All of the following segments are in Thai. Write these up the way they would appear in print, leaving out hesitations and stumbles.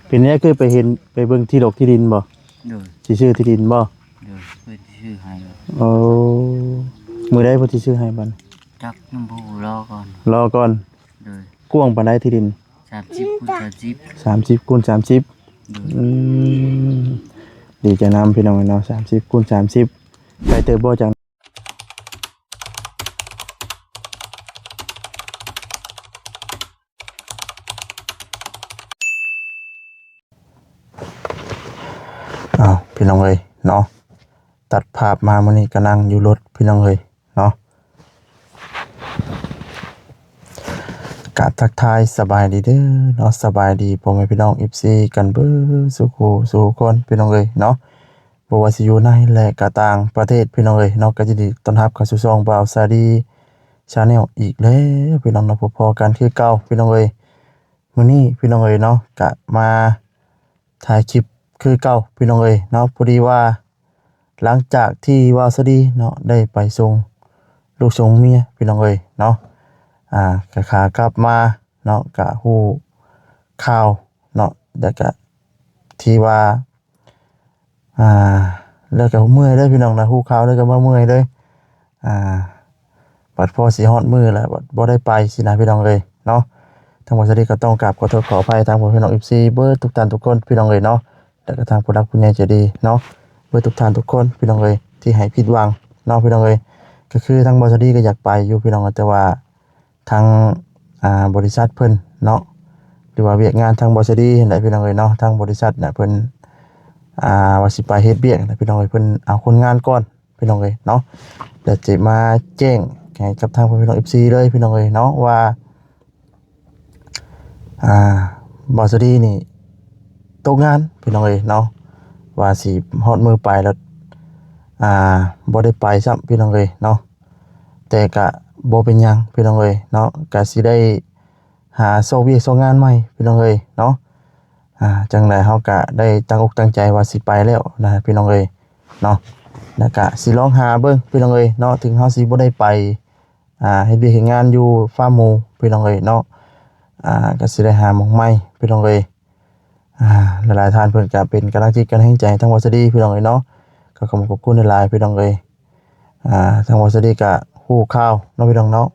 เป็นเนี้ยคือไปเห็นไปเบิ่งที่ดอกที่ดินบ่โดยสิซื้อที่ดินบ่โดยเพิ่นชื่อให้โอ้มื้อใดเพิ่นสิซื้อให้บัดจักน้ำผู้รอก่อนรอก่อนโดยกว้างปานใดที่ดิน30 คูณ 30 30คูณ30โดยอืมดีใจนำพี่น้องเนาะ30คูณ30ไปเติบบ่จังอ้าวพี่น้องเอ้ยเนาะตัดภาพมามื้อนี้ก็นั่งอยู่รถพี่น้องเอ้ยเนาะกะทักทายสบายดีเด้อเนาะสบายดีพ่อแม่พี่น้อง FC กันเบิดสุขสู่คนพี่น้องเอ้ยเนาะบ่ว่าสิอยู่ในและก็ต่างประเทศพี่น้องเอ้ยเนาะก็ยินดีต้อนรับเข้าสู่ช่องบ่าวซาดีชาแนลอีกแล้วพี่น้องเนาะพอๆกันคือเก่าพี่น้องเอ้ยมื้อนี้พี่น้องเอ้ยเนาะก็มาถ่ายคลิปคือเก่าพี่น้องเอ้ยเนาะพอดีว่าหลังจากที่บ่าวซาดีเนาะได้ไปส่งลูกส่งเมียพี่น้องเอ้ยเนาะก็ขากลับมาเนาะก็ฮู้ข่าวเนาะแล้วก็ที่ว่าอ่าแล้วก็เมื่อยเด้อพี่น้องนะฮู้ข่าวแล้วก็มาเมื่อยเลยอ่าบัดพอสิฮอดมื้อแล้วบัดบ่ได้ไปสินะพี่น้องเอ้ยเนาะทั้งหมดนี้ก็ต้องกราบขอโทษขออภัยทางพี่น้อง FC เบิดทุกท่านทุกคนพี่น้องเอ้ยเนาะแล้วก็ทางผู้รักผู้ใหญ่ใจดีเนาะเบิดทุกท่านทุกคนพี่น้องเอ้ยที่ให้ผิดหวังเนาะพี่น้องเอ้ยก็คือทางบริษัทก็อยากไปอยู่พี่น้องแต่ว่าทางบริษัทเพิ่นเนาะหรือว่าเวียกงานทางบริษัทนั่นแหละพี่น้องเอ้ยเนาะทางบริษัทน่ะเพิ่นว่าสิไปเฮ็ดเวียกนะพี่น้องเอ้ยเพิ่นเอาคนงานก่อนพี่น้องเอ้ยเนาะเดี๋ยวจะมาแจ้งให้กับทางพี่น้อง FC เลยพี่น้องเอ้ยเนาะว่าบริษัทนี่ตกงานพี่น้องเอ้ยเนาะว่าสิฮอดมือไปแล้วบ่ได้ไปซ้ำพี่น้องเอ้ยเนาะแต่ก็บ่เป็นหยังพี่น้องเอ้ยเนาะก็สิได้หาโซเวียกโซงานใหม่พี่น้องเอ้ยเนาะจังได๋เฮาก็ได้ตั้งอกตั้งใจว่าสิไปแล้วนะพี่น้องเอ้ยเนาะแล้วก็สิลองหาเบิ่งพี่น้องเอ้ยเนาะถึงเฮาสิบ่ได้ไปเฮ็ดเวียกเฮ็ดงานอยู่ฟาร์มหมูพี่น้องเอ้ยเนาะก็สิได้หาหม้องใหม่พี่น้องเอ้ยหลายๆท่านเพิ่นก็เป็นกำลังจิตกำลังใจทั้งวัสดีพี่น้องเอ้ยเนาะก็ขอบคุณหลายๆพี่น้องเอ้ยทางวัสดีก็ฮู้ข่าวเนาะพี่น้องเนาะ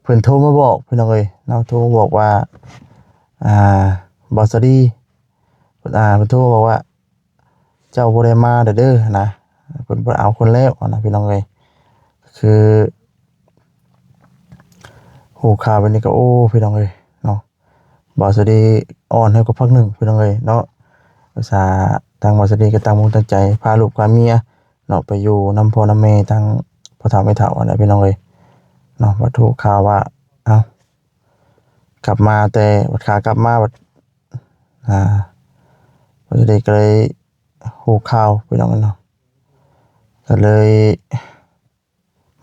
เพิ่นโทรมาบอกพี่น้องเอ้ยเนาะโทรมาบอกว่าบอสดีเพิ่นเพิ่นโทรบอกว่าเจ้าบ่ได้มาเด้อนะเพิ่นบ่เอาคนแล้วนะพี่น้องเอ้ยคือฮู้ข่าวแบบนี้ก็โอ้พี่น้องเอ้ยเนาะบอสดีอ่อนให้กับพักหนึ่งพี่น้องเอ้ยเนาะอุตส่าห์ทางบอสดีก็ตั้งมุ่งตั้งใจพาลูกพาเมียเนาะไปอยู่นำพ่อนำแม่ทางพ่อเฒ่าแม่เฒ่านะพี่น้องเอ้ยเนาะว่าถูกข่าวว่าเอ้ากลับมาแต่บัดขากลับมาบัดบอสดีก็เลยฮู้ข่าวพี่น้องเนาะก็เลย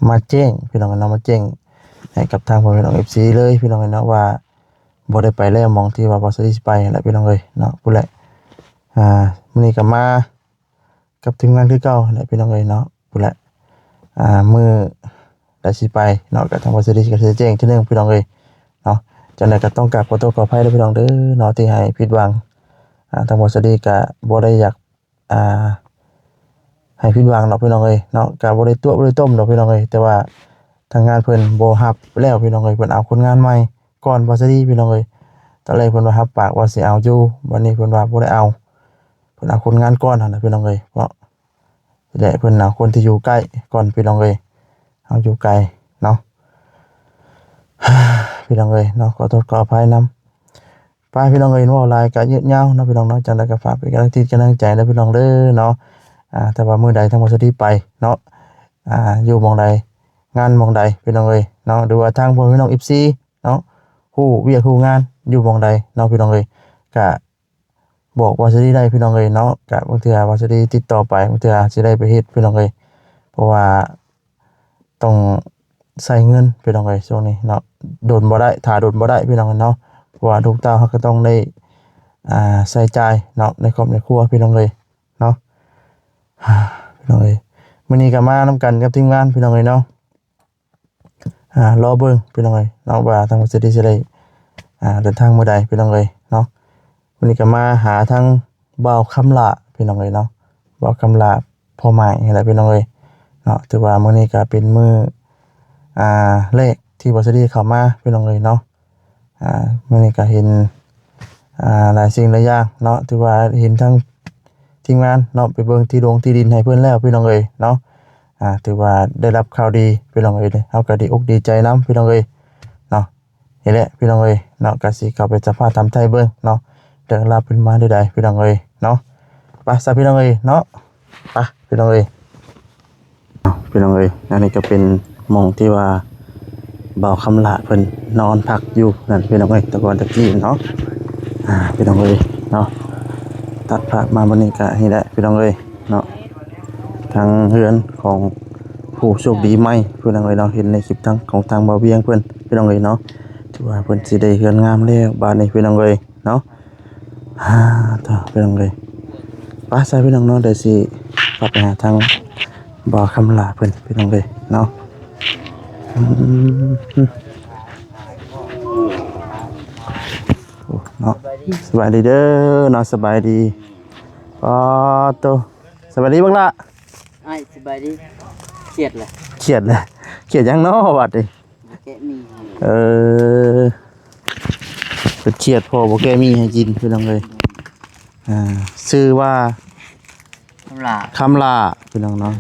มาแจ้งพี่น้องเนาะมาแจ้งให้กับทางพี่น้อง FC เลยพี่น้องเนาะว่าบ่ได้ไปแล้วมองที่ว่าบอสดีสิไปนั่นแหละพี่น้องเอ้ยเนาะพู้นแหละมื้อนี้ก็มากับทีมงานคือเก่าแหละพี่น้องเอ้ยเนาะพู้นแหละมื้อได้สิไปเนาะกับทางบริษัทก็สิแจ้งทีนึงพี่น้องเอ้ยเนาะจังได๋ก็ต้องกราบขอโทษขออภัยเด้อพี่น้องเด้อเนาะที่ให้ผิดหวังทางบริษัทก็บ่ได้อยากให้ผิดหวังเนาะพี่น้องเอ้ยเนาะก็บ่ได้ตัวบ่ได้ต้มดอกพี่น้องเอ้ยแต่ว่าทางงานเพิ่นบ่รับแล้วพี่น้องเอ้ยเพิ่นเอาคนงานใหม่ก่อนบริษัทพี่น้องเอ้ยตอนแรกเพิ่นว่ารับปากว่าสิเอาอยู่วันนี้เพิ่นว่าบ่ได้เอาเพิ่นเอาคนงานก่อนหั่นน่ะพี่น้องเอ้ยเพราะและเพิ่นเอาคนที่อยู่ใกล้ก่อนพี่น้องเอ้ยเฮาอยู่ไกลเนาะพี่น้องเอ้ยเนาะขอโทษขออภัยนำไปพี่น้องเอ้ยเว้าหลายก็ยืดยาวเนาะพี่น้องเนาะจังได๋ก็ฝากเป็นกำลังจิตกำลังใจเด้อพี่น้องเด้อเนาะแต่ว่ามื้อใดทางบริษัทไปเนาะอยู่หม้องใดงานหม้องใดพี่น้องเอ้ยเนาะหรือว่าทางพ่อพี่น้อง FC เนาะฮู้เวียกฮู้งานอยู่หม้องใดเนาะพี่น้องเอ้ยก็บอกบริษัทได้พี่น้องเอ้ยเนาะก็บางเทื่อบริษัทติดต่อไปบางเทื่อสิได้ไปเฮ็ดพี่น้องเอ้ยเพราะว่าต้องใช้เงินพี่น้องเอ้ยช่วงนี้เนาะโดนบ่ได้ถ้าโดนบ่ได้พี่น้องเนาะเพราะว่าลูกเต้าเขาก็ต้องได้ใช้จ่ายเนาะในครอบในครัวพี่น้องเอ้ยเนาะพี่น้องเอ้ยมื้อนี้ก็มานำกันกับทีมงานพี่น้องเอ้ยเนาะรอเบิ่งพี่น้องเอ้ยเนาะว่าทางบริษัทสิได้เดินทางมื้อใดพี่น้องเอ้ยเนาะมื้ วันนี้ก็มาหาทั้งบ่าวคำละพี่น้องเอ้ยเนาะบ่าวคำละพ่อใหม่อะไรพี่น้องเอ้ยเนาะถือว่ามื้อนี้ก็เป็นมื้อแรกที่บ่สิได้เข้ามาพี่น้องเอ้ยเนาะมื้อนี้ก็เห็นหลายสิ่งหลายอย่างเนาะถือว่าเห็นทั้งทีมงานเนาะไปเบิ่งที่โรงที่ดินให้เพิ่นแล้วพี่น้องเอ้ยเนาะถือว่าได้รับข่าวดีพี่น้องเอ้ยเฮาก็ดีอกดีใจนํพี่น้องเอ้ยเนาะนี่แหละพี่น้องเอ้ยเนาะก็สิเข้าไปสัมภาษณ์ทำไทยเบิ่งเนาะเรื่องราวเป็นมาได้ใดพี่น้องเอ้ยเนาะไปซะพี่น้องเอ้ยเนาะไปพี่น้องเอ้ยพี่น้องเอ้ยอันนี้ก็เป็นหม่องที่ว่าบ่าวคำละเพิ่นนอนพักอยู่นั่นพี่น้องเอ้ยแต่ก่อนตะกี้เนาะพี่น้องเอ้ยเนาะตัดภาพมาบัดนี้ก็นี่แหละพี่น้องเอ้ยเนาะทางเฮือนของผู้โชคดีใหม่พี่น้องเอ้ยเนาะเห็นในคลิปของทางบ่าวเวียงเพิ่นพี่น้องเอ้ยเนาะถือว่าเพิ่นสิได้เฮือนงามแล้วบ้านนี้พี่น้องเอ้ยเนาะต่อพี่น้องเอ้ยไปซะพี่น้องเนาะเดี๋ยวสิกลับไปหาทางบ่าวคำลาเพิ่นพี่น้องเอ้ยเนาะเนาะสบายดีเด้อเนาะสบายดีปอโตสบายดีบักล่ะ ไอ้สบายดีเครียดเลย เครียดเลยเครียดยังเนาะบัดนี้ แกะมี เป็นเครียดพอบ่แกมีให้กินพี่น้องเอ้ยชื่อว่า คำลา คำลาพี่น้องเนาะ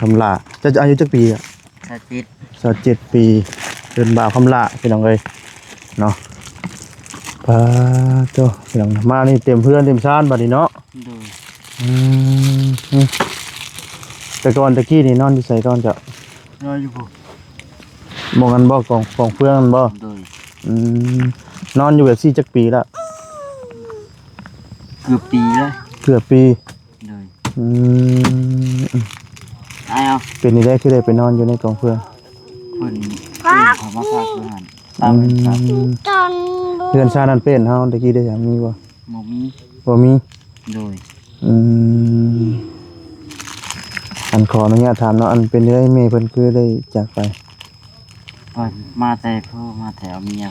คำลาจะอายุจักปีอ่ะ สติด 27ปีเป็นบ่าวคำลาพี่น้องเอ้ยเนาะปาโตพี่น้องมานี่เต็มเพื่อนเต็มชานบัดนี้เนาะ ดู แต่ก่อนตะกี้นี่นอนอยู่ไสก่อนจะ รออยู่บ่ มองกันบ่กองเพื่อนกันบ่ ดู นอนอยู่แบบซี่จักปีละ เกือบปีแล้ว เกือบปี ดู อืม ไอ้เอา เป็นนี่ได้คือได้ไปนอนอยู่ในกองเพื่อน คนเขามาพาคือหันตามเป็นครับ เพื่อนชานั่นเป็นเฮาตะกี้ได้มีบ่ หมมี บ่มี ดู อืมอันขออนุญาตถามเนาะอันเป็นได้แม่เพิ่นคือได้จากไป ก่อนมาแต่พ่อมาแต่เอาเมีย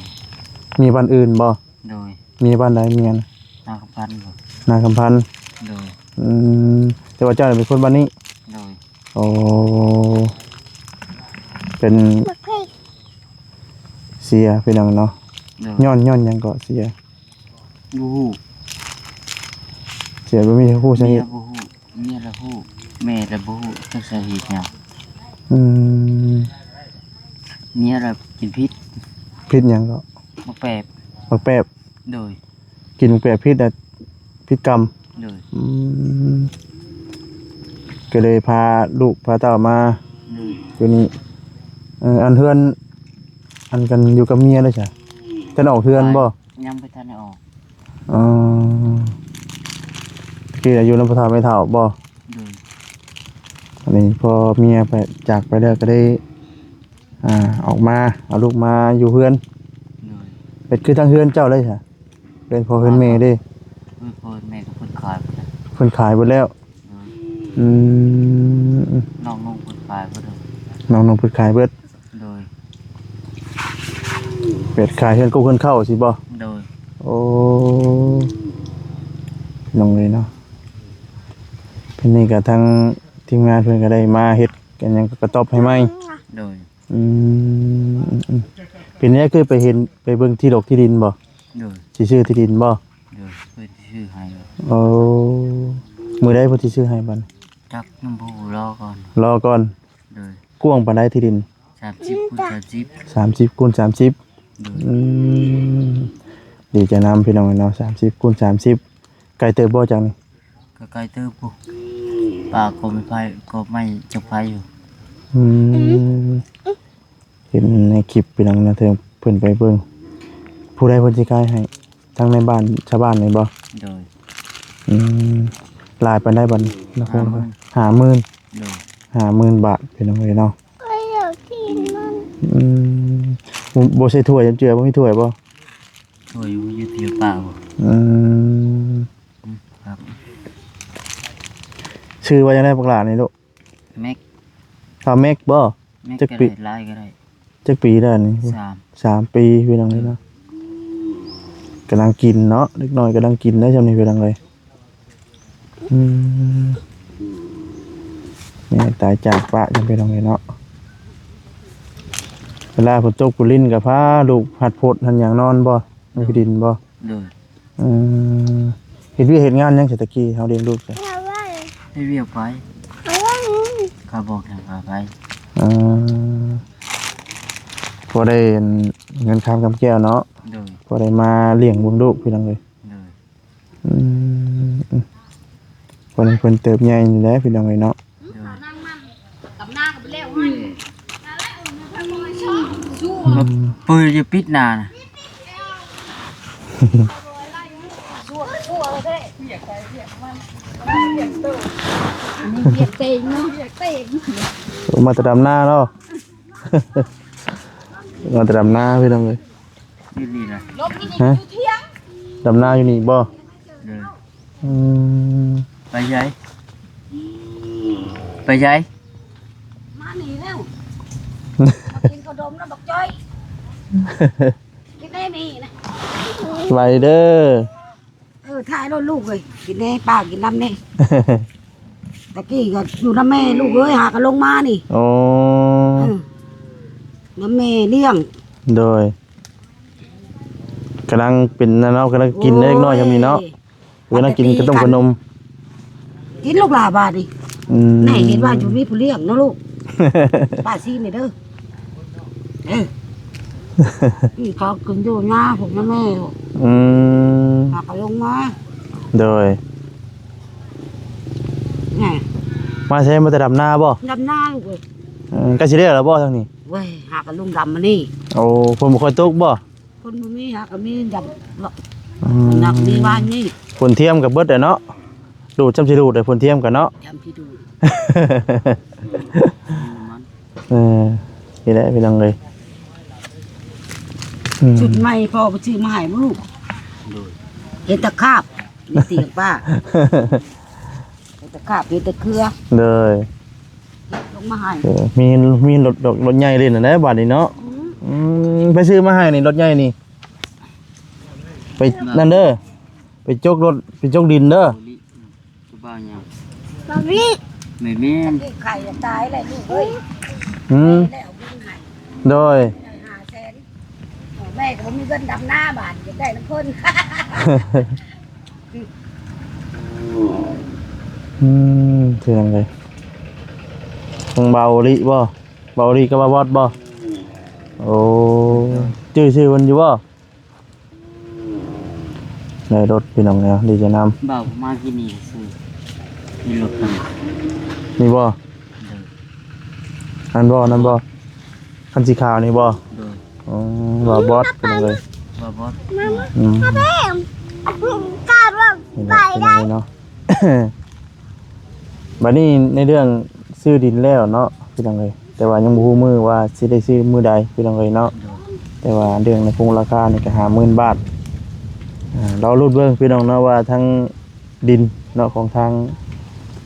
มีบ้านอื่นบ่ ดู มีบ้านใดเมียนะ นาคพันบ่ นาคำพันธ์ ดู อืมแต่ว่าเจ้าเป็นคนบ้านนี้ ดู โอ้เป็นเสียพี่น้องเนาะ ดู ย้อนหยังก็เสีย บูฮู้ เสียบ่มีผู้สา เมี เห ย ตุ บูฮู้เมียละฮู้แม่ละบูฮู้จักสาเหตุหยัง อืม เมียละกินพิษ พิษหยังก็ มาแปบ บักแป๊บ โดย กินบักแป๊บพิษน่ะพิษกรรม โดย ก็เลยพาลูกพาเต้ามา โดย อยู่นี่อันเฮือนอันกันอยู่กับเมียเลยใช่ท่านออกเฮือนบ่ ยังไปทันได้ออก อ๋อที่อายุน้ำพระธาไม่เท่าบ่ โดย อันนี้พอเมียไปจากไปแล้วก็ได้ออกมาเอาลูกมาอยู่เฮือน โดย เป็นคือทางเฮือนเจ้าเลยใช่เป็นพอเฮือนแม่เด้ เพื่อนพ่อแม่ก็เพิ่นขายไปแล้ว เพิ่นขายหมดแล้ว โดย อืม น้องนุ่งเพิ่นขายไปเลย น้องๆเพิ่นขายเบิด โดย เป็ดขายเฮือนกูเฮือนเข้าสิบ่ โดย โอ้น้องเลยเนาะเพิ่นนี่ก็ทางทีมงานเพิ่นก็ได้มาเฮ็ดกันหยังก็กระต๊อบให้ใหม่ โดย อืมเป็นนี้คือไปเห็นไปเบิ่งที่ดอกที่ดินบ่ โดย สิซื้อที่ดินบ่ โดยเพื่อนชื่อให้ โอ้มื้อใดเพิ่นสิซื้อให้บัด จักน้ำบูรอก่อน รอก่อน โดย กว้างปานใดที่ดิน 30 คูณ 30 30 คูณ 30 โดย อืมดีจะนำพี่น้องเนาะ30 คูณ 30ไกลเติบบ่จังนี่ ก็ใกล้เติบปุ๊ป่าก็ไม่ไผก็ไม่จะไผอยู่ อืมเห็นในคลิปพี่น้องนะเธอเพิ่นไปเบิ่งผู้ใดเพิ่นสิขายให้ทั้งในบ้านชาวบ้านนี่บ่ โดย อืมหลายปานใดบัดนี้นะครั โดย 50,000 บาทพี่น้องเอ้ยเนาะอืมบ่ใช่ถ้วยจำเจือบ่มีถ้วยบ่ ช่วยอยู่ที่ป่าบ่ อืม ครับ ชื่อว่าจังได๋พวกหลานนี่ลูก แม็ก ฟาเมกบ่ แม็ก จัก ก็ ปี ได้ลายก็ได้ จักปีแล้วนี่ 3 3 ปีพี่น้องเอ้ยเนาะ กำลังกินเนาะเล็กน้อยกำลังกินได้จำนี้เป็นยังไงแม่ตายจากปะจำเป็นยังไงเนาะเวลาฝนตกฝนลิ้นกับพาลูกหัดโพดหันอย่างนอนบ่ในดินบ่เลยเห็นเห็นงานยังเศรษฐกิจเขาเลี้ยงลูกใช่ให้เวียกไปข้าบอกทางข้าไปพอได้เงินคำกำแก้วเนาะพอได้มาเลี้ยงบุญลูกพี่น้องเลยคนนี้คนเติบใหญ่นี่แหละพี่น้องเลยเนาะปืนจะปิดนานมาแต่ดำหน้าเนาะมาแต่ดำหน้าพี่น้องเลยนี่นะฮะดำหน้าอยู่นี่บ่ไปยัยไปยัยมาหนีแล้วกินขนมแล้วบอกจ้อยกินได้มีนะไปเด้อถ่ายรถลูกเลยกินได้ป้ากินน้ำเนี่ยตะกี้ก็อยู่น้ำแม่ลูกเอ้ยหากันลงมานี่โอ้น้ำแม่เลี้ยงโดยกำลังเป็นนะเนาะกำลังกินเล็กน้อยยังมีเนาะกำลังกินกระต้มขนมกินลูกหลาบาดิไหนเห็นว่าอยู่มีผู้เลี้ยงนะลูกป้าซีนี่เด้อพี่เขากินอยู่หน้าผมน้ำแม่หากันลงมาโดยมาใช้มาแต่ดำหน้าบ่ดำหน้าลูกเลยก็สิเรียกแล้วบ่ทางนี้เว้ยหากันลุงดำมานี่โอ้คนบ่ค่อยตกบ่คนบ่มีหากันมีดำหนักมีบ้านนี่ฝนเทียมกับเบิดเนาะดูดจำสิดูดได้ฝนเทียมกันเนาะจำสิดูดนี่แหละพี่น้องเลยชุดใหม่พอไปซื้อมาให้ลูกเห็นตะขาบมีเสียงป้าเห็นตะขาบเห็นตะเครือเลยลงมาให้มีรถใหญ่เลยนะบาทนี้เนาะไปซื้อมาให้นี่รถใหญ่นี่ไปนั่นเด้อไปจกรถไปจกดินเด้อไม่มีไข่ตายเลยลูกเอ้ยโดยแม่ก็มีเงินดำหน้าบาทจะได้น้ำพ่นเท่านั้นเลยเบาลิบ่เบาลิก็มาบอดบ่โอ้ชื่อมันอยู่บ่ในรถพี่น้องเนี่ยดีจะนำเบามาที่นี่ซื้อมีรถคันนี่บ่นั่นบ่คันสีขาวนี่บ่บ่บอสเป็นไงบ่บอสพ่อแม่กล้าลงไปได้เนาะบัดนี้ในเรื่องซื้อดินแล้วเนาะพี่น้องเอ้ยแต่ว่ายังบ่ฮู้มื้อว่าสิได้ซื้อมื้อใดพี่น้องเอ้ยเนาะแต่ว่าเรื่องในคงราคานี่ก็50,000 บาทเราลุ้นเบิ่งพี่น้องเนาะว่าทั้งดินเนาะของทาง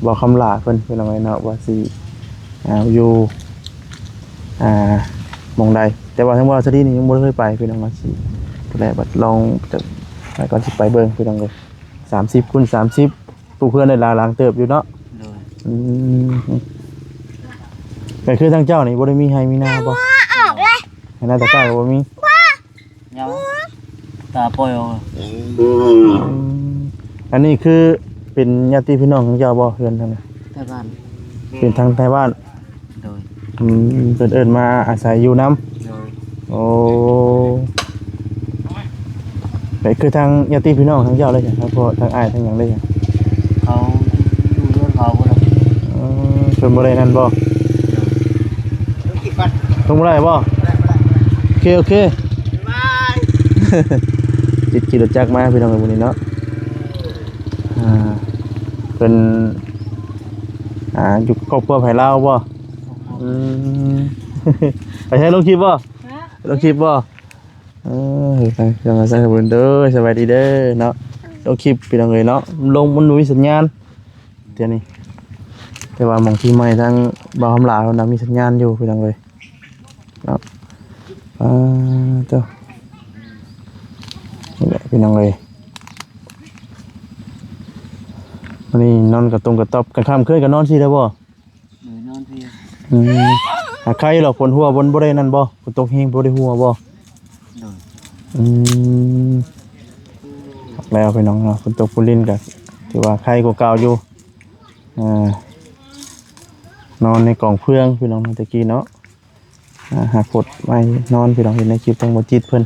บ่คำหลาเพิ่นพี่น้องเอ้ยเนาะว่าสิอยู่มองใดแต่ว่าทั้งว่าสถานีนี้ยังบ่เคยไปพี่น้องว่าสิแต่บัดลองจะก่อนสิไปเบิ่งพี่น้องเอ้ย30 x 30ผู้เพื่อนได้หลังเติบอยู่เนาะก็คือทางเจ้านี่บ่ได้มีให้มีนาบ่ออกเลยให้นาตะกร้าก็บ่มียังตาปล่อยออกอันนี้คือเป็นญาติพี่น้องของเจ้าบ่เพื่อนทางนั้นไทบ้านเป็นทางไทบ้านโดยเพิ่นเอิ้นมาอาศัยอยู่นำโดยโอ้ไปคือทางญาติพี่น้องทางเจ้าเลยจ้ะครับพ่อทางอ้ายทางหยังเลยจ้ะเขาอยู่เรื่องเขาบ่ล่ะเพิ่นบ่ได้นั่นบ่ลงบ่ได้บ่โอเคบายจิตขี่รถจักรมาพี่น้องมื้อนี้เนาะเป็นอยู่ครอบครัวไผลาวบ่ไปใช้ลงคลิปบ่ลงคลิปบ่ไปจังไสเบิ่นเด้อสบายดีเด้อเนาะลงคลิปพี่น้องเอ้ยเนาะลงมันมีสัญญาณเดี๋ยวนี้แต่ว่าหม่องที่ใหม่ทางบ่าวคำลาวน่ะมีสัญญาณอยู่พี่น้องเอ้ยเนาะเจ้า นี่แหละพี่น้องเลยวันนี้นอนกับตรงกับตอบกันข้ามคืนกันนอนสิได้บ่ โดยนอนเพียง หาใครหรอกฝนหัวบนบ่ได้นั่นบ่ฝนตกแห้งบ่ได้หัวบ่ โดย อืมแล้วพี่น้องเนาะฝนตกฝนลิ้นก็ถือว่าใครกว่าเก่าอยู่นอนในกล่องเฟืองพี่น้องตะกี้เนาะหากดไว้นอนพี่น้องเห็นในคลิปทางบ่จิตเพิ่น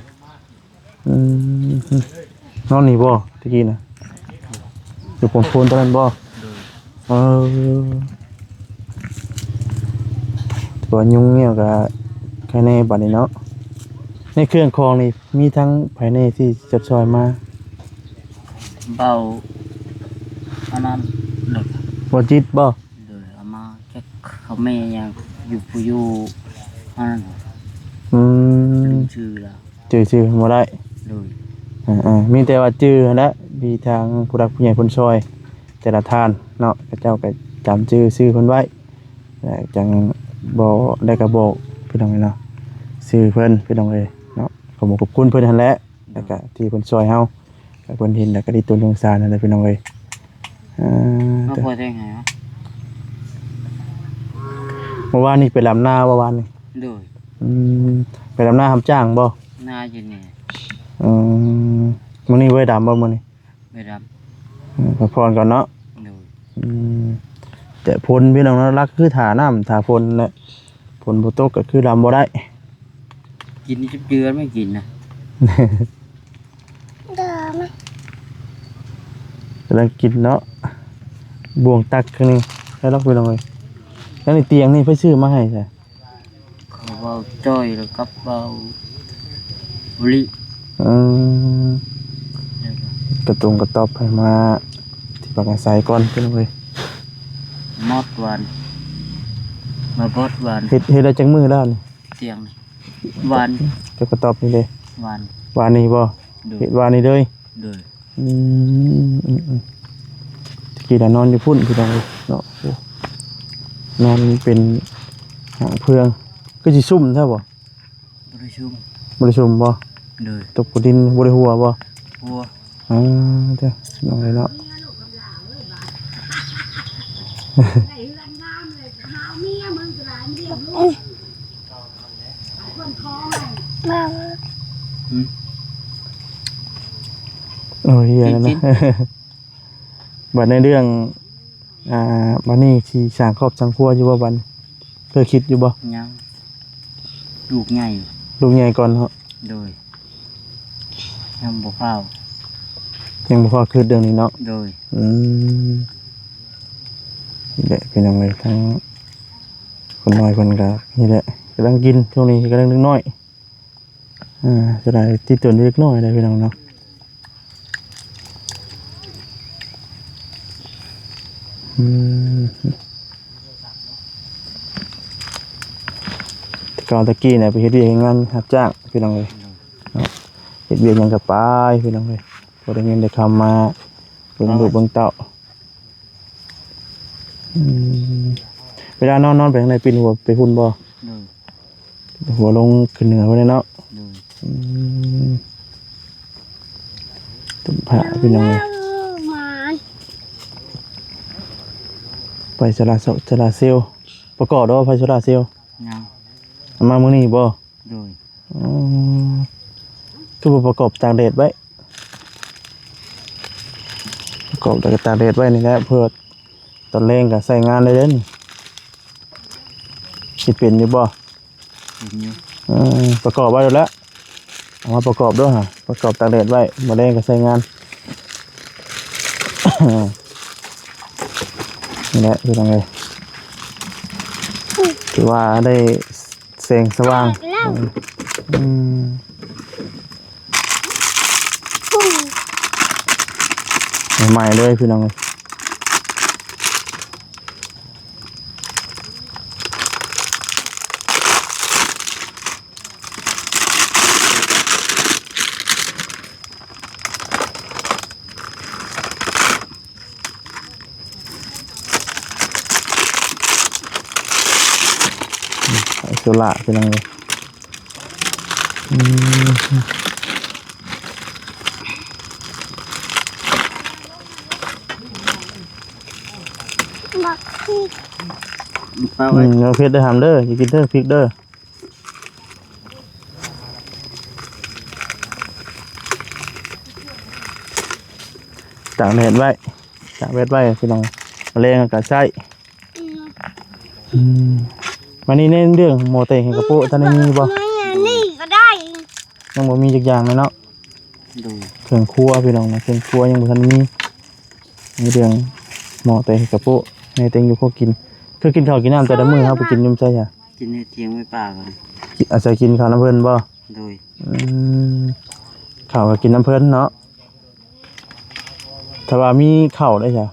นอนนี่บ่ตะกี้น่ะอยู่ปนโพนตอนนั้นบ่ โดย ตัวยุงเนี่ยก็แค่ในบัดนี้เนาะในเครื่องคองนี่มีทั้งภายในที่จัดซอยมา เบาอันนั้นโดย บ่จิตบ่ โดยเอามาแค่เขาแม่ยังอยู่ผู้อยู่อันนั้น อืม ลืมชื่อแล้ว ชื่อบ่ได้ โดย มีแต่ว่าชื่อหั่นแหละมีทางผู้รักผู้ใหญ่เพิ่นซอย แต่ละท่านเนาะเขาเจ้าก็จำชื่อเพิ่นไว้แล้วจังบ่ได้ก็บอกพี่น้องเนาะชื่อเพิ่นพี่น้องเอ้ยเนาะขอบคุณเพิ่นหั่นแหละแล้วก็ที่เพิ่นซอยเฮาก็เพิ่นเห็นแล้วก็ได้ตุนสงสารนั่นแหละพี่น้องเอ้ย มาปวดได้ไงวะ เมื่อวานนี่ไปลำนาเมื่อวานนี่ โดย ไปลำนาทำจ้างบ่ หน้าอยู่นี่ มื้อนี้ไว้ดำบ่มื้อนี้ ไม่รับ พักผ่อนก่อนเนาะ โดย แต่ฝนพี่น้องเนาะรักคือถาน้ำถาฝนแหละฝนบ่ตกก็คือดำบ่ได้ กินนี่จะเดือนไม่กินนะ กำลังกินเนาะบวงตักครึ่งนึงให้ล็อกไปลงเลยแล้วในเตียงนี่เพิ่นซื้อมาให้ใช่ เขาเบาจ้อยแล้วก็เบาบุรี กระตุงกระตอบให้มาที่ปากอาศัยก่อนพี่น้องเอ้ย มอดวันมาบดวัน เฮ็ดได้จังมื้อแล้วนี่ เตียงนี่วัน เจ้ากระตอบนี่เลย วัน วานนี้บ่ โดย เฮ็ดวานนี้เลย โดย ตะกี้น่ะนอนอยู่พุ่นพี่น้องเอ้ยเนาะโอ้นอนเป็นหางเพืองก็สิซุ่มแท้บ่ บริชุม บ่ได้ซุ่มบ่ โดย ตกดินบ่ได้หัวบ่ หัว เด้อน้องเลยเนาะ โอ้ยเหี้ยแล้วนะ บัดในเรื่องบัดนี้สิสร้างครอบสร้างครัวอยู่บ่บัดเคยคิดอยู่บ่ ยังลูกใหญ่ ลูกใหญ่ก่อนเนาะ โดยยังบ่เฝ้า ยังบ่พอคิดเรื่องนี้เนาะ โดย นี่แหละพี่น้องเลยทั้งคนน้อยคนก็นี่แหละกำลังกินช่วงนี้กำลังนึกน้อยจะได้ที่ตัวเล็กน้อยได้พี่น้องเนาะก่อนตะกี้เนี่ยไปเฮ็ดเวียกงานรับจ้างพี่น้องเลยเนาะเฮ็ดเวียกหยังก็ไปพี่น้องเลยบ่ได้เงินได้คำมาเบิ่งลูกเบิ่งเต้าเวลานอนไปข้างในปีนหัวไปพุ่นบ่ โดย หัวลงขึ้นเหนือไว้เลยเนาะ โดย ตุ่มผ้าพี่น้องเลยไปสลาเซลลประกอบด้วยไฟโซลาเซลล ยัง เอามามื้อนี้บ่ โดย คือบ่ประกอบตากแดดไว้ประกอบตากแดดไว้นี่แหละเพื่อตอนแรงก็ใช้งานได้เด้อนี่สิเป็นอยู่บ่ เห็นอยู่ ประกอบไว้แล้วเอามาประกอบด้วยฮะประกอบตากแดดไว้มาแรงก็ใช้งาน นี่แหละคือยังไงถือว่าได้แสงสว่างใหม่ๆเลยพี่น้องเลยโซล่าพี่น้องเลย เปล่าไว้ เอาเพชรได้ทำเด้ออย่ากินเด้อพริกเด้อตากแดดไว้ตากแดดไว้พี่น้องมะเร็งก็ใช้วันนี้เน้นเรื่องโมเตให้กระโปะท่านได้มีบ่ นี่ก็ได้ ยังบ่มีจักอย่างเลยเนาะ ดู เครื่องครัวพี่น้องนะเครื่องครัวยังบ่ทันมีเรื่องโมเตให้กระโปะให้เต็งอยู่พวกกินคือกินข้าวกินน้ำแต่ละมื้อเฮาไปกินยุ่มใช่จ้ะ กินในเทียงไม่ป่ากัน อาศัยกินข้าวน้ำเพิ่นบ่ โดย ข้าวก็กินน้ำเพิ่นเนาะถ้าว่ามีข้าวได้จ้ะ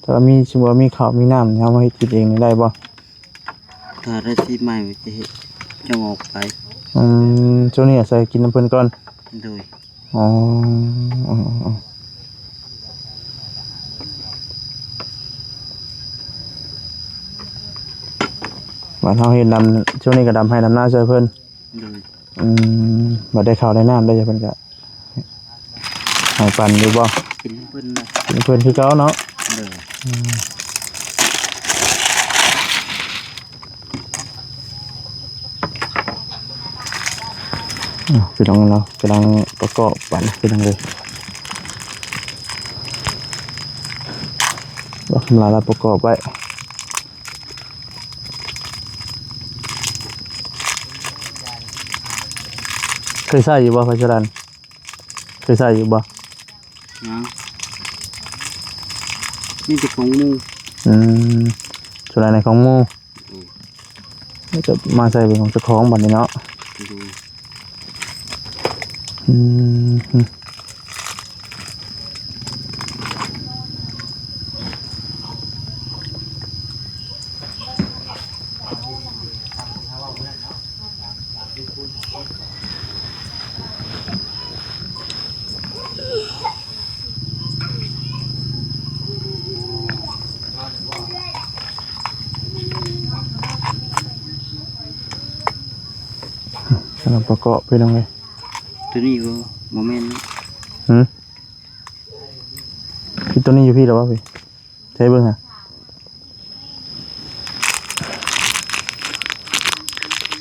ถ้าว่ามีสมมุติว่ามีข้าวมีน้ำเฮามาเฮ็ดกินเองนี่ได้บ่ ถ้าได้ที่ใหม่จะเห็นจะออกไป ช่วงนี้อาศัยกินน้ำเพิ่นก่อน โดย อ๋อบ้านเฮาเฮ็ดดำช่วงนี้ก็ดำให้ดำหน้าช่วยเพิ่น โดย บ่ได้ข้าวได้น้ำได้จ้ะเพิ่นก็ให้ปันอยู่บ่ กินเพิ่นนะ กินเพิ่นคือเก่าเนาะ โดย พี่น้องเรากำลังประกอบปันพี่น้องเลยว่าคำลาเราประกอบไว้เคยใส่อยู่บ่พัชรันเคยใส่อยู่บ่ นะนี่จะของมู ส่วนอะไรของหมูจะมาใส่เป็นของเจ้าของบัดนี้เนาะ ดู อืมกำลังประกอบพี่น้องเลย ตัวนี้ก็โมเมนต์ พี่ตัวนี้อยู่พี่หรอวะพี่ใช้เบิ้งฮะ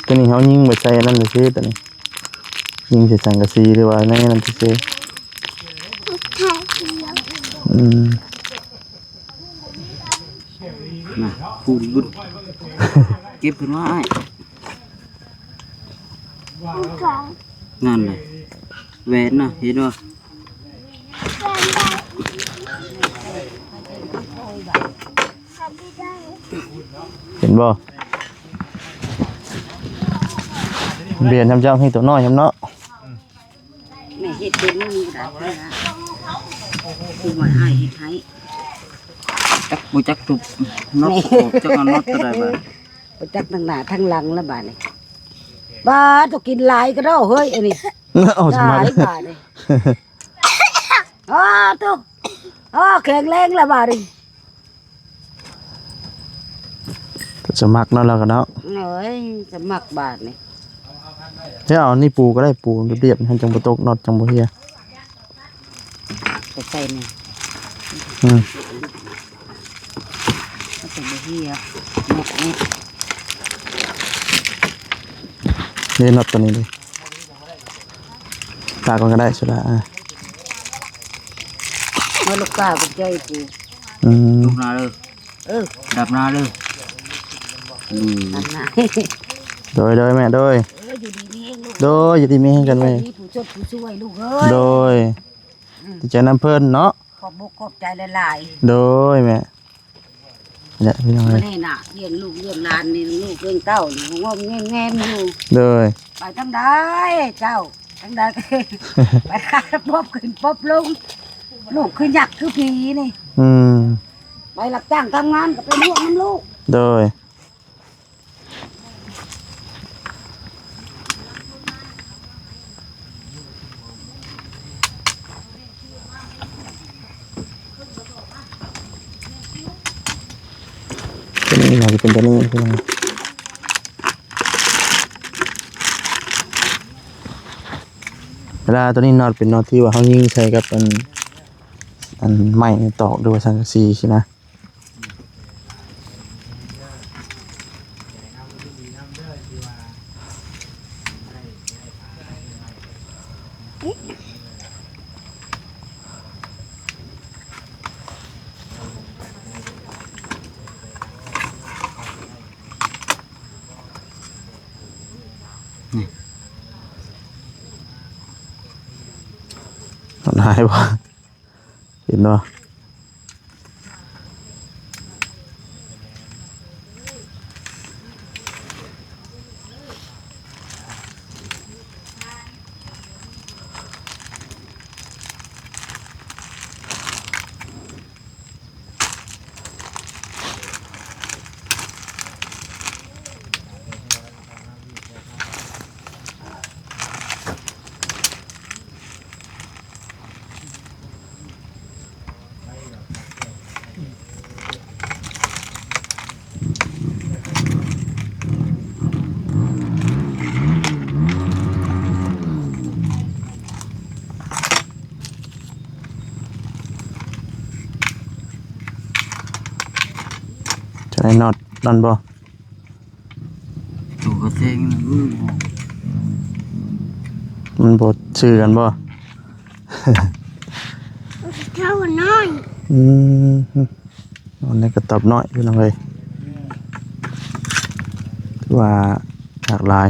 ตัวนี้เขายิงไปใส่นั่นเลยซิตัวนี้ยิงใส่สังกะสีหรือว่าในนั่นซิ นะปูนบุญเก็บขึ้นมาไอ้งานเลยแหวนนะเห็นว่า เห็นบ่เบียนทำเจ้าให้ตัวน้อยทำเนาะ แม่เฮ็ดเป็นนี่ได้นะคือว่าให้เฮ็ดให้ จักบุจักตุบน็อตออกจักเอาน็อตตัวใดบ้าง ไปจักทั้งหน้าทั้งหลังแล้วบาดนี้บาดต้องกินหลายก็ได้เฮ้ยอันนี้ เอาส ห มา ลายบาดนี่ตุ๊กแข็งแรงแล้วบาดนี่ สมัครเนาะแล้วกันเนาะ เอ้ยสมัครบาดนี่ เดี๋ยวเอานี่ปูก็ได้ปูเรียบๆให้จังบ่ตกน็อตจังบ่เฮีย ไปใส่นี่ อืม ก็เป็นบ่เฮียหมกนี่ นี่น็อตตัวนี้เลยตาก่อนก็ได้สุดละเมื่อลูกกาเป็นใจกู ลูกนาเลย ดับนาเลย นั่นน่ะ โดยแม่โดย อยู่ดีนี่เองลูก โดยอย่าดีมีให้กันแม่ มีผู้ช่วยผู้ช่วยลูกเอ้ย โดยดีใจน้ำเพิ่นเนาะ ขอบอกขอบใจหลาย โดยแม่เนี่ยพี่น้อง ๆ เล มาย นี่น่ะเลี้ยงลูกเลี้ยงหลานนี่ลูกเลี้ยงเต้านี่งอมแงมๆอยู่ โดย ไปทางใดเจ้าทางใด ไปหาปบขึ้นปบลงลูกคือหยักคือผีนี่ ไปรับจ้างทำงานก็ไปห่วงน้ำลูก โดยตัวนี้อาจจะเป็นตัวนี้พี่น้องเวลาตัวนี้น็อตเป็นน็อตที่ว่าเขายิงใส่กับอันไม้ตอกด้วยสังกะสีใช่ไหม นายบ่เห็นบ่จะได้นอดนั่นบ่ ตัวกระเทงนะมันบ่ชื่อกันบ่ เท่าน้อย อืมอันนี้ก็ตอบน้อยพี่น้องเอ้ยคือว่าหลากหลาย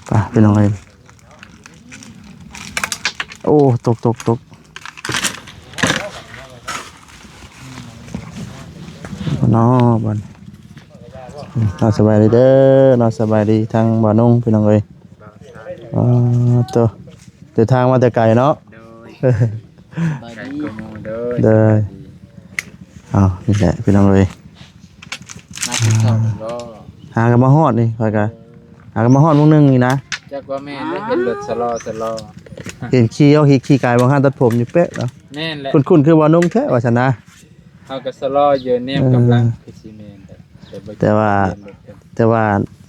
ไปพี่น้องเอ้ยโอ้ตกเนาะบัดนอนสบายดีเด้อนอนสบายดีทางบ่อนุ่งพี่น้องเอ้ยตัวเดินทางมาแต่ไกลเนาะ บายดีเด้อ เด้ออ้าวนี่แหละพี่น้องเอ้ย มาติดต่อรอ หากันมาฮอดนี่ค่อยกันหากันมาฮอดวงนึงนี่นะ จักว่าแม่ได้เห็นรถสลอ เห็นขี่ไก่บางห้างตัดผมอยู่เป๊ะเนาะ แม่นแหละ คุ้นคือบ่อนุ่งแท้ว่าซั่นนะ เฮาก็สลออยู่แนมกำลังคือสิแม่นแต่ว่า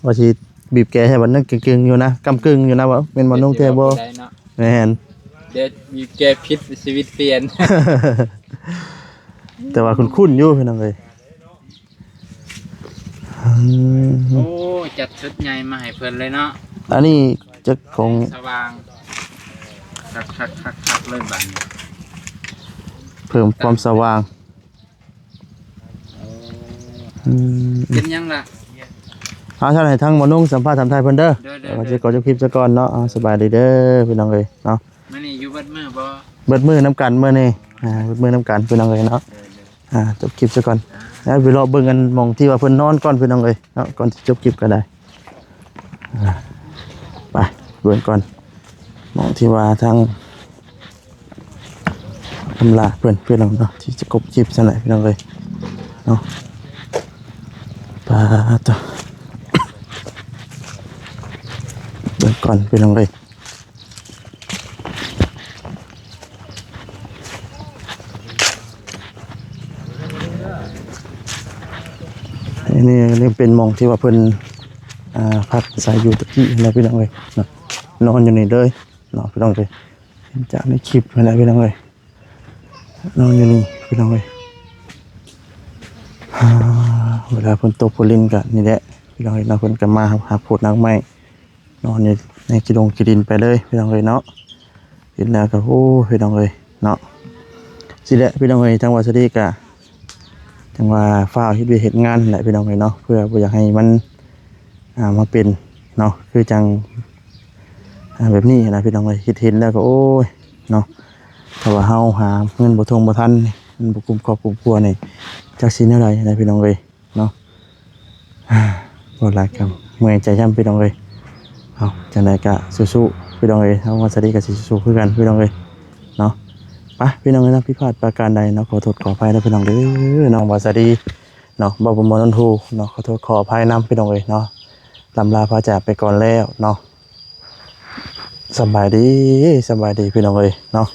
ว่าสิบีบแกให้มันนั่งกึ่งๆอยู่นะกำกึ่งอยู่นะว่าเป็นบ่อนุ่งแท้บ่แม่น เดี๋ยวมีแกพิษชีวิตเปลี่ยน แต่ว่าคุ้นอยู่พี่น้องเอ้ย โอ้จัดชุดใหญ่มาให้เพิ่นเลยเนาะ อันนี้จะของ สว่างคักเลยบัดนี้ เพิ่มความสว่างเป็นยังล่ะ เอาท่านให้ทั้งบ่อนุ่งสัมภาษณ์ทำไทยเพิ่นเด้อ เด้อ ว่าสิก่อนจบคลิปซะก่อนเนาะสบายดีเด้อพี่น้องเอ้ยเนาะ มื้อนี้อยู่เบิดมื้อบ่ เบิดมือน้ำกันมื้อนี้เบิดมือน้ำกันพี่น้องเอ้ยเนาะจบคลิปซะก่อนแล้วไปรอเบิ่งกันหม่องที่ว่าเพิ่นนอนก่อนพี่น้องเอ้ยเนาะก่อนสิจบคลิปก็ได้ไปเบิ่งก่อนหม่องที่ว่าทางทำลาเพิ่นพี่น้องเนาะที่จะจบคลิปซั่นแหละพี่น้องเอ้ยเนาะปาตเบิ่งก่อนพี่น้องเอ้ยนี่เป็นหม่องที่ว่าเพิ่นพักอาศัยอยู่ตะกี้นะพี่น้องเอ้ยเนาะนอนอยู่นี่เลยเนาะพี่น้องเอ้ยเห็นจากในคลิปนั่นแหละพี่น้องเอ้ยนอนอยู่นี่พี่น้องเอ้ยเวลาเพิ่นตกฝนลิ้นก็นี่แหละพี่น้องเอ้ยเนาะเพิ่นก็มาหาโพดนางไม้นอนอยู่ในกิโลกิดินไปเลยพี่น้องเอ้ยเนาะเห็นแล้วก็โอ้พี่น้องเอ้ยเนาะสิแหละพี่น้องเอ้ยจังหวัดสระบุรีก็จังว่าฟ้าเฮ็ดเวียกเฮ็ดงานแหละพี่น้องเอ้ยเนาะเพื่อบ่อยากให้มันมาเป็นเนาะคือจังแบบนี้นะพี่น้องเอ้ยคิดเห็นแล้วก็โอ้ยเนาะถ้าว่าเฮาหาเงินบ่ทงบ่ทันมันบ่คุ้มครอบครัวนี่จักสิแนวใดนะพี่น้องเอ้ยเนาะบ่หลายคำเมื่อยใจช้ำพี่น้องเอ้ยเอาจังไดก็สู้ๆพี่น้องเอ้ยเฮาว่าสวัสดีก็สิสู้คือกันพี่น้องเอ้ยเนาะไปพี่น้องเอ้ยนะผิดพลาดประการใดเนาะขอโทษขออภัยนะพี่น้องเด้อน้องว่าสวัสดีเนาะบ่นนทูเนาะขอโทษขออภัยนำพี่น้องเอ้ยเนาะลำลาพระจากไปก่อนแล้วเนาะสบายดีพี่น้องเอ้ยเนาะ